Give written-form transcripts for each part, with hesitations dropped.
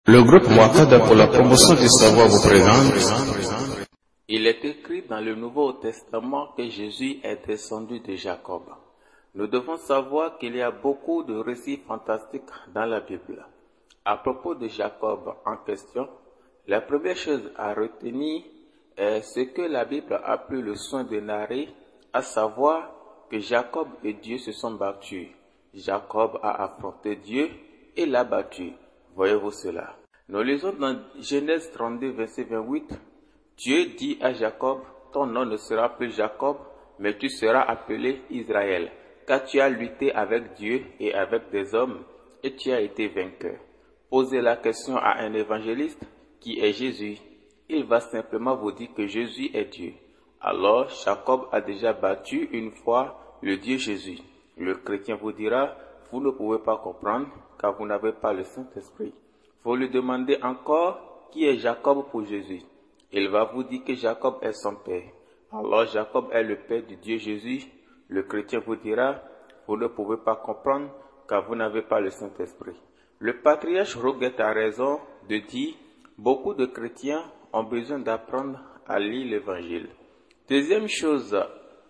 Le groupe Wakada pour la promotion du savoir vous présente. Il est écrit dans le Nouveau Testament que Jésus est descendu de Jacob. Nous devons savoir qu'il y a beaucoup de récits fantastiques dans la Bible. À propos de Jacob en question, la première chose à retenir est ce que la Bible a pris le soin de narrer, à savoir que Jacob et Dieu se sont battus. Jacob a affronté Dieu et l'a battu. Voyez-vous cela? Nous lisons dans Genèse 32, verset 28. Dieu dit à Jacob, ton nom ne sera plus Jacob, mais tu seras appelé Israël, car tu as lutté avec Dieu et avec des hommes, et tu as été vainqueur. Posez la question à un évangéliste, qui est Jésus. Il va simplement vous dire que Jésus est Dieu. Alors, Jacob a déjà battu une fois le Dieu Jésus. Le chrétien vous dira, vous ne pouvez pas comprendre, car vous n'avez pas le Saint-Esprit. Vous lui demandez encore, qui est Jacob pour Jésus? Il va vous dire que Jacob est son père. Alors Jacob est le père du Dieu Jésus. Le chrétien vous dira, vous ne pouvez pas comprendre, car vous n'avez pas le Saint-Esprit. Le patriarche Roguet a raison de dire, beaucoup de chrétiens ont besoin d'apprendre à lire l'Évangile. Deuxième chose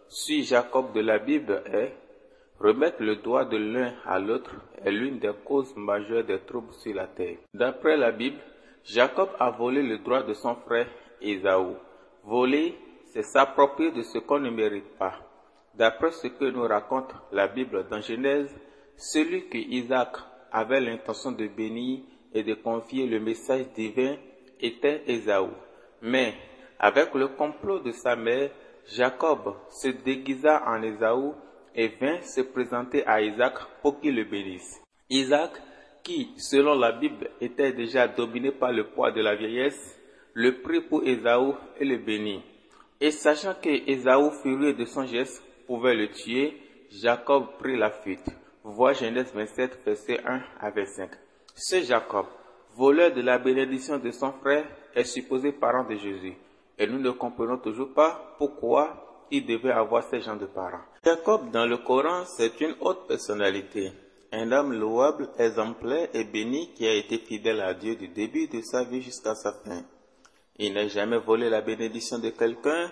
sur Jacob de la Bible est, remettre le doigt de l'un à l'autre est l'une des causes majeures des troubles sur la terre. D'après la Bible, Jacob a volé le droit de son frère Ésaü. Voler, c'est s'approprier de ce qu'on ne mérite pas. D'après ce que nous raconte la Bible dans Genèse, celui que Isaac avait l'intention de bénir et de confier le message divin était Ésaü. Mais, avec le complot de sa mère, Jacob se déguisa en Ésaü et vint se présenter à Isaac pour qu'il le bénisse. Isaac, qui, selon la Bible, était déjà dominé par le poids de la vieillesse, le prit pour Ésaü et le bénit. Et sachant que Ésaü, furieux de son geste, pouvait le tuer, Jacob prit la fuite. Vois Genèse 27, versets 1 à 25. Ce Jacob, voleur de la bénédiction de son frère, est supposé parent de Jésus. Et nous ne comprenons toujours pas pourquoi il devait avoir ce genre de parents. Jacob dans le Coran, c'est une haute personnalité. Un homme louable, exemplaire et béni qui a été fidèle à Dieu du début de sa vie jusqu'à sa fin. Il n'a jamais volé la bénédiction de quelqu'un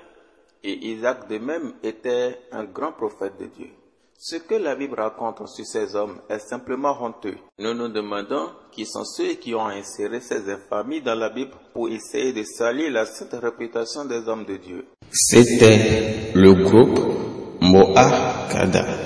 et Isaac de même était un grand prophète de Dieu. Ce que la Bible raconte sur ces hommes est simplement honteux. Nous nous demandons qui sont ceux qui ont inséré ces infamies dans la Bible pour essayer de salir la sainte réputation des hommes de Dieu. C'était le groupe Wakada.